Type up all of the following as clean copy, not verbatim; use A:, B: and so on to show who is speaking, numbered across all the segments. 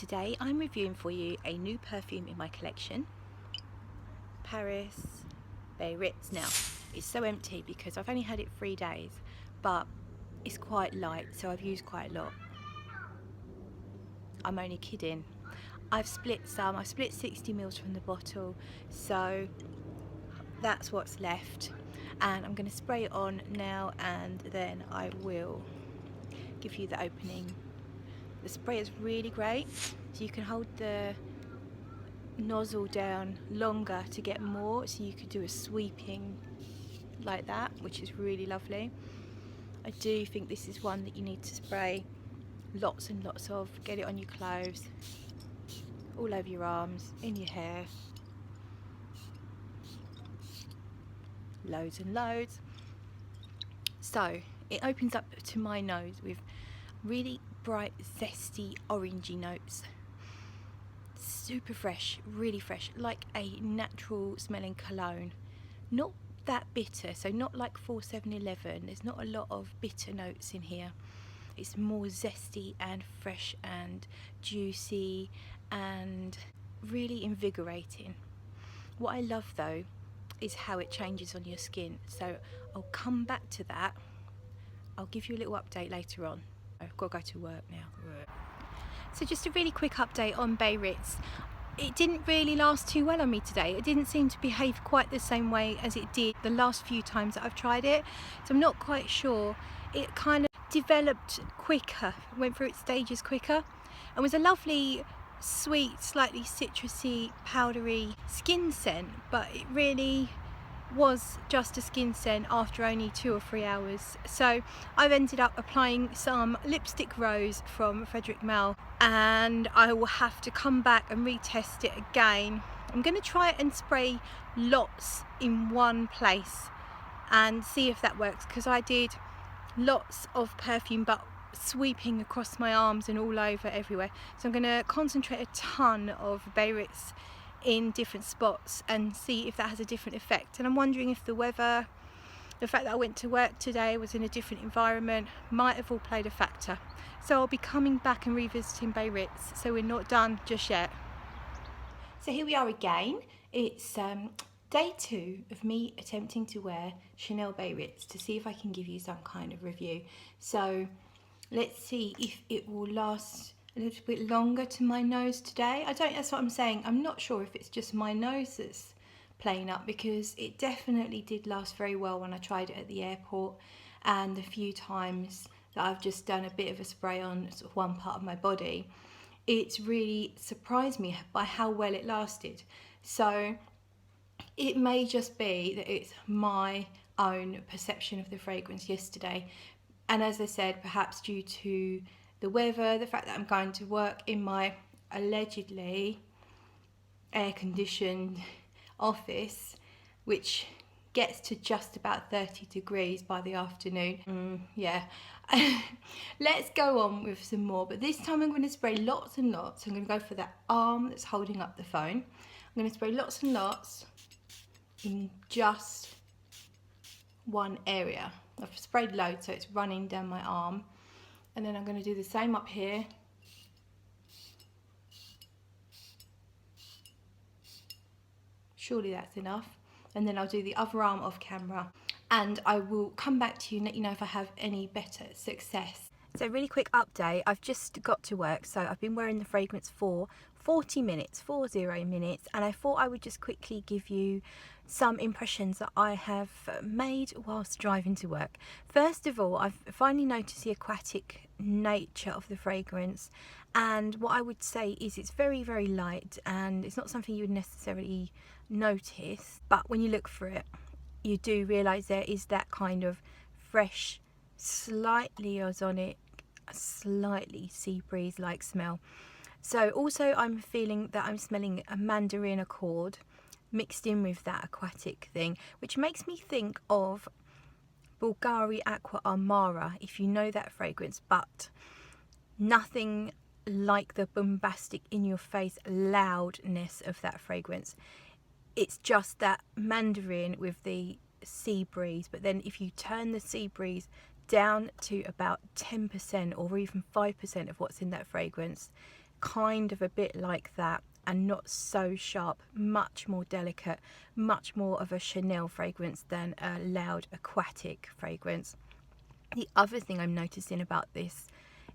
A: today I'm reviewing for you a new perfume in my collection, Paris Biarritz. Now it's so empty because I've only had it 3 days, but it's quite light, so I've used quite a lot. I'm only kidding. I've split 60 mils from the bottle, so that's what's left, and I'm going to spray it on now and then I will give you the opening. The spray is really great, so you can hold the nozzle down longer to get more, so you could do a sweeping like that, which is really lovely. I do think this is one that you need to spray lots and lots of. Get it on your clothes, all over your arms, in your hair, loads and loads. So it opens up to my nose with really bright, zesty, orangey notes. Super fresh, really fresh, like a natural smelling cologne. Not that bitter, so not like 4711. There's not a lot of bitter notes in here. It's more zesty and fresh and juicy and really invigorating. What I love though is how it changes on your skin, so I'll come back to that. I'll give you a little update later on. I've got to go to work now. So just a really quick update on Biarritz. It didn't really last too well on me today. It didn't seem to behave quite the same way as it did the last few times that I've tried it, so I'm not quite sure. It kind of developed quicker, went through its stages quicker, and was a lovely, sweet, slightly citrusy, powdery skin scent, but it really was just a skin scent after only 2 or 3 hours. So I've ended up applying some lipstick rose from Frederic Malle, and I will have to come back and retest it again. I'm going to try and spray lots in one place and see if that works, because I did lots of perfume but sweeping across my arms and all over everywhere. So I'm going to concentrate a ton of Biarritz in different spots and see if that has a different effect. And I'm wondering if the weather, the fact that I went to work today, was in a different environment, might have all played a factor. So I'll be coming back and revisiting Biarritz, so we're not done just yet. So here we are again. It's day 2 of me attempting to wear Chanel Biarritz to see if I can give you some kind of review. So let's see if it will last a little bit longer to my nose today. That's what I'm saying. I'm not sure if it's just my nose that's playing up, because it definitely did last very well when I tried it at the airport, and a few times that I've just done a bit of a spray on sort of one part of my body. It's really surprised me by how well it lasted. So it may just be that it's my own perception of the fragrance yesterday, and as I said, perhaps due to the weather, the fact that I'm going to work in my allegedly air-conditioned office, which gets to just about 30 degrees by the afternoon. Yeah. Let's go on with some more, but this time I'm going to spray lots and lots. I'm going to go for that arm that's holding up the phone. I'm going to spray lots and lots in just one area. I've sprayed loads, so it's running down my arm. And then I'm going to do the same up here. Surely that's enough. And then I'll do the other arm off camera, and I will come back to you and let you know if I have any better success. So really quick update, I've just got to work, so I've been wearing the fragrance for 40 minutes, and I thought I would just quickly give you some impressions that I have made whilst driving to work. First of all, I've finally noticed the aquatic nature of the fragrance, and what I would say is it's very, very light, and it's not something you would necessarily notice, but when you look for it, you do realise there is that kind of fresh, slightly ozonic, slightly sea breeze like smell. So also I'm feeling that I'm smelling a Mandarin accord mixed in with that aquatic thing, which makes me think of Bulgari Aqua Armara, if you know that fragrance, but nothing like the bombastic, in your face loudness of that fragrance. It's just that Mandarin with the sea breeze, but then if you turn the sea breeze down to about 10% or even 5% of what's in that fragrance, kind of a bit like that, and not so sharp, much more delicate, much more of a Chanel fragrance than a loud aquatic fragrance. The other thing I'm noticing about this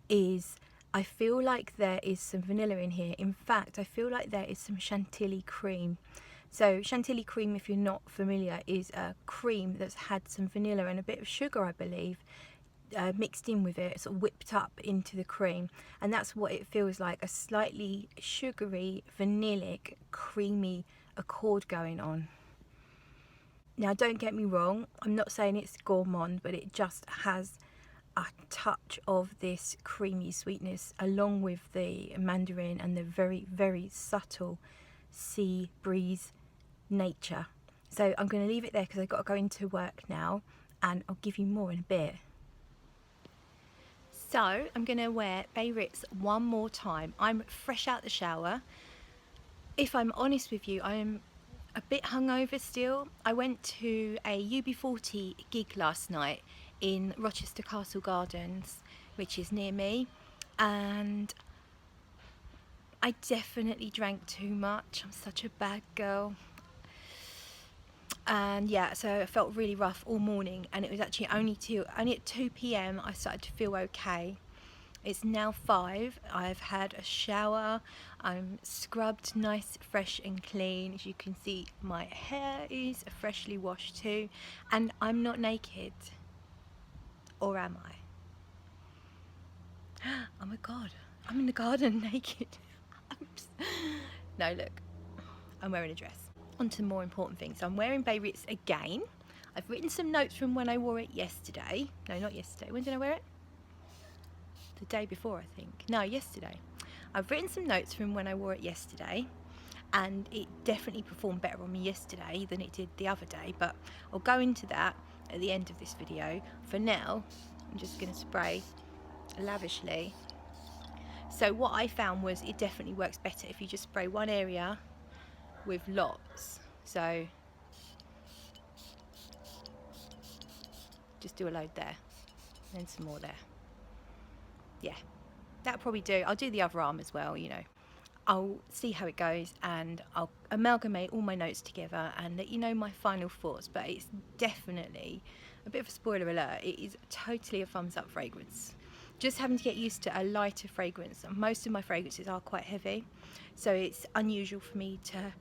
A: is I feel like there is some vanilla in here. In fact, I feel like there is some chantilly cream. So chantilly cream, if you're not familiar, is a cream that's had some vanilla and a bit of sugar, I believe, mixed in with it, sort of whipped up into the cream, and that's what it feels like, a slightly sugary, vanillic, creamy accord going on. Now don't get me wrong, I'm not saying it's gourmand, but it just has a touch of this creamy sweetness along with the mandarin and the very, very subtle sea breeze nature. So I'm going to leave it there because I've got to go into work now, and I'll give you more in a bit. So I'm going to wear Biarritz one more time. I'm fresh out the shower. If I'm honest with you, I am a bit hungover still. I went to a UB40 gig last night in Rochester Castle Gardens, which is near me, and I definitely drank too much. I'm such a bad girl. And yeah, so I felt really rough all morning, and it was actually only at 2 p.m. I started to feel okay. It's now 5. I've had a shower, I'm scrubbed nice, fresh and clean. As you can see, my hair is freshly washed too, and I'm not naked. Or am I? Oh my god, I'm in the garden naked. No, look, I'm wearing a dress. On to the more important things. So I'm wearing Biarritz again. I've written some notes from when I wore it yesterday. No, not yesterday. When did I wear it? The day before, I think. No, yesterday. I've written some notes from when I wore it yesterday, and it definitely performed better on me yesterday than it did the other day, but I'll go into that at the end of this video. For now, I'm just going to spray lavishly. So what I found was it definitely works better if you just spray one area with lots. So just do a load there, and then some more there. Yeah, that'll probably do. I'll do the other arm as well, you know. I'll see how it goes, and I'll amalgamate all my notes together and let you know my final thoughts. But it's definitely a bit of a spoiler alert. It is totally a thumbs up fragrance. Just having to get used to a lighter fragrance. Most of my fragrances are quite heavy, so it's unusual for me to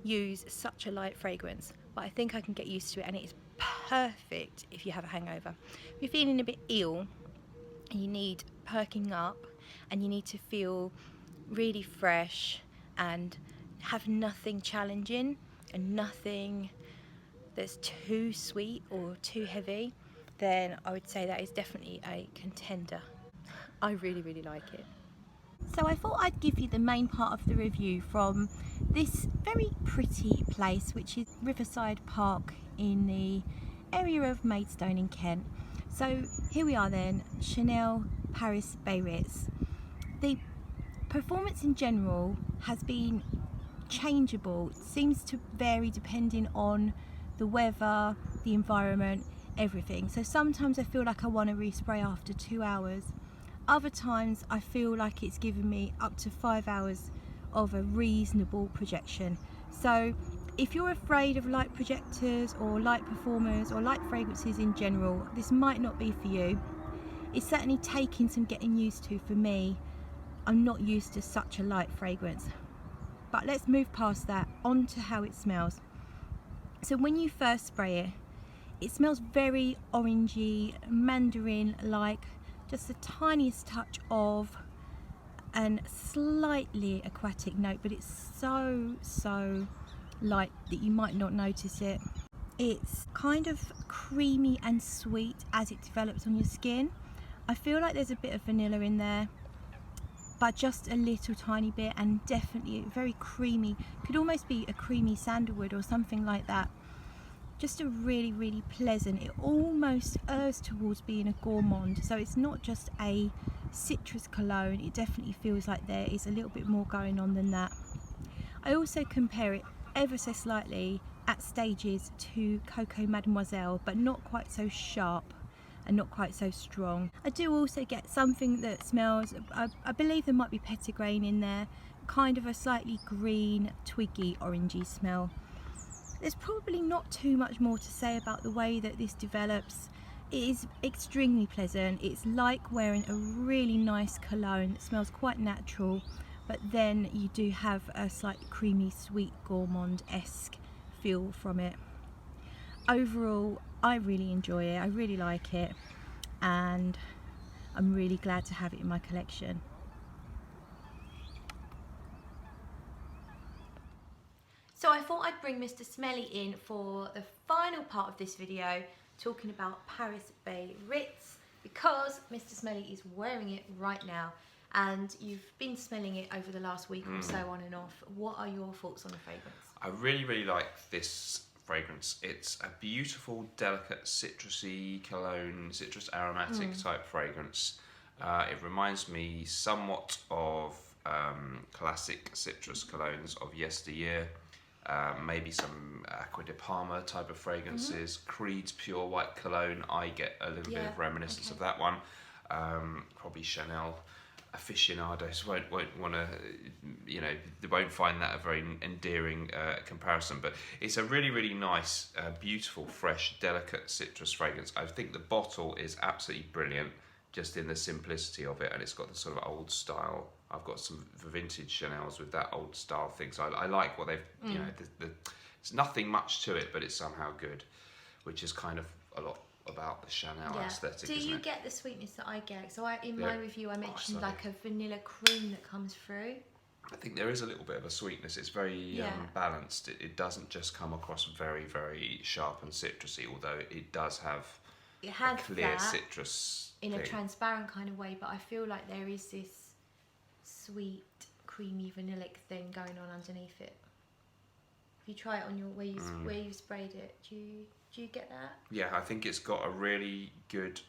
A: use such a light fragrance, but I think I can get used to it, and it is perfect if you have a hangover. If you're feeling a bit ill and you need perking up and you need to feel really fresh and have nothing challenging and nothing that's too sweet or too heavy, then I would say that is definitely a contender. I really, really like it. So I thought I'd give you the main part of the review from this very pretty place, which is Riverside Park in the area of Maidstone in Kent. So here we are then, Chanel Paris Biarritz. The performance in general has been changeable. It seems to vary depending on the weather, the environment, everything. So sometimes I feel like I want to respray after 2 hours. Other times I feel like it's given me up to 5 hours of a reasonable projection. So if you're afraid of light projectors or light performers or light fragrances in general, this might not be for you. It's certainly taking some getting used to for me. I'm not used to such a light fragrance. But let's move past that, on to how it smells. So when you first spray it, it smells very orangey, mandarin-like, just the tiniest touch of and slightly aquatic note, but it's so light that you might not notice it. It's kind of creamy and sweet as it develops on your skin. I feel like there's a bit of vanilla in there, but just a little tiny bit, and definitely very creamy. Could almost be a creamy sandalwood or something like that. Just a really, really pleasant, it almost errs towards being a gourmand. So it's not just a citrus cologne, it definitely feels like there is a little bit more going on than that. I also compare it ever so slightly at stages to Coco Mademoiselle, but not quite so sharp and not quite so strong. I do also get something that smells, I believe there might be petitgrain in there, kind of a slightly green, twiggy, orangey smell. There's probably not too much more to say about the way that this develops. It is extremely pleasant. It's like wearing a really nice cologne that smells quite natural, but then you do have a slightly creamy, sweet, gourmand-esque feel from it. Overall, I really enjoy it. I really like it, and I'm really glad to have it in my collection. So I thought I'd bring Mr Smelly in for the final part of this video, talking about Paris Biarritz, because Mr Smelly is wearing it right now, and you've been smelling it over the last week or so on and off. What are your thoughts on the fragrance?
B: I really, really like this fragrance. It's a beautiful, delicate, citrusy cologne, citrus aromatic type fragrance. It reminds me somewhat of classic citrus colognes of yesteryear. Maybe some Acqua di Parma type of fragrances. Creed's Pure White Cologne, I get a little bit of reminiscence of that one. Probably Chanel aficionados won't want to, you know, they won't find that a very endearing comparison, but it's a really, really nice, beautiful, fresh, delicate citrus fragrance. I think the bottle is absolutely brilliant, just in the simplicity of it, and it's got the sort of old style. I've got some vintage Chanels with that old style thing, so I like what they've, you know, it's nothing much to it, but it's somehow good, which is kind of a lot about the Chanel aesthetic.
A: Do you get the sweetness that I get? So in my review I mentioned like a vanilla cream that comes through.
B: I think there is a little bit of a sweetness. It's very balanced. It doesn't just come across very, very sharp and citrusy, although it does have a clear citrus
A: in a transparent kind of way, but I feel like there is this sweet, creamy, vanillic thing going on underneath it. If you try it on your where you sprayed it, do you get that? Yeah,
B: I think it's got a really good,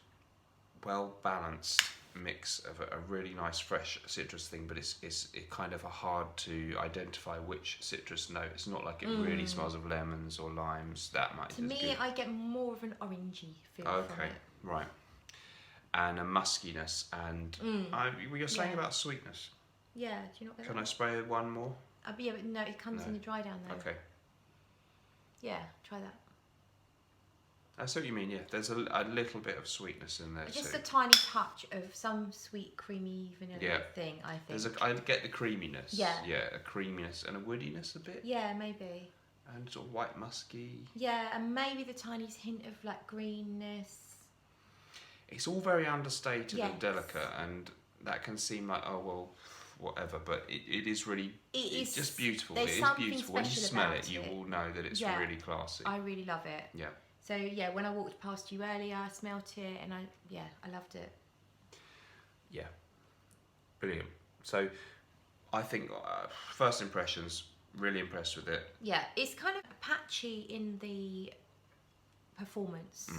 B: well balanced mix of a really nice fresh citrus thing, but it's kind of hard to identify which citrus note. It's not like it really smells of lemons or limes that much.
A: To me, I get more of an orangey feel from it.
B: Right. And a muskiness, and you're saying about sweetness.
A: Yeah, do you not get that?
B: Can I spray one more?
A: Yeah, but no, it comes in the dry down though.
B: Okay.
A: Yeah, try that.
B: I see what you mean, yeah. There's a little bit of sweetness in there
A: Just
B: too.
A: a tiny touch of some sweet, creamy, vanilla thing, I think.
B: I get the creaminess.
A: Yeah.
B: Yeah, a creaminess and a woodiness a bit.
A: Yeah, maybe.
B: And sort of white musky.
A: Yeah, and maybe the tiniest hint of like greenness.
B: It's all very understated and delicate, and that can seem like, oh, well, whatever, but it is really, it's just beautiful. It is beautiful. When you smell it, you will know that it's really classy.
A: I really love it.
B: Yeah.
A: So yeah, when I walked past you earlier, I smelt it, and I loved it.
B: Yeah, brilliant. So I think first impressions, really impressed with it.
A: Yeah, it's kind of patchy in the performance.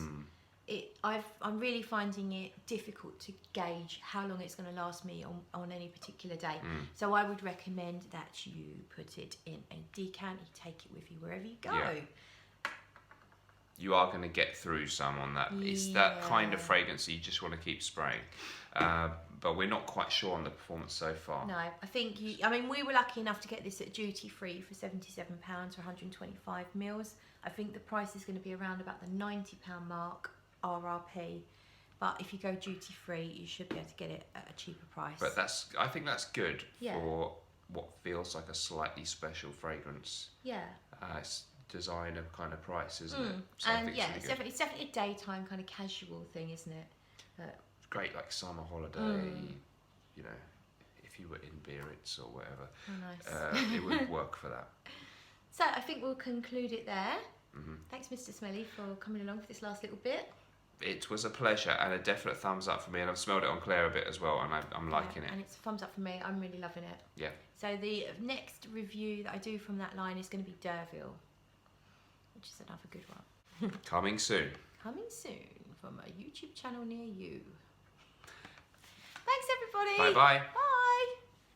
A: I'm really finding it difficult to gauge how long it's going to last me on any particular day. So I would recommend that you put it in a decant, you take it with you wherever you go. Yeah.
B: You are going to get through some on that. It's that kind of fragrance that you just want to keep spraying. But we're not quite sure on the performance so far.
A: No, I think we were lucky enough to get this at duty free for £77 for 125 mils. I think the price is going to be around about the £90 mark. RRP, but if you go duty free, you should be able to get it at a cheaper price.
B: But I think that's good for what feels like a slightly special fragrance.
A: Yeah.
B: It's designer kind of price, isn't it?
A: So and yeah, it's definitely a daytime kind of casual thing, isn't it?
B: It's great, like summer holiday. You know, if you were in Biarritz or whatever, it would work for that.
A: So I think we'll conclude it there. Thanks, Mr Smelly, for coming along for this last little bit.
B: It was a pleasure, and a definite thumbs up for me, and I've smelled it on Claire a bit as well, and I'm liking it.
A: And it's a thumbs up for me. I'm really loving it.
B: Yeah.
A: So the next review that I do from that line is going to be Derville, which is another good one.
B: Coming soon.
A: Coming soon from a YouTube channel near you. Thanks, everybody.
B: Bye-bye.
A: Bye.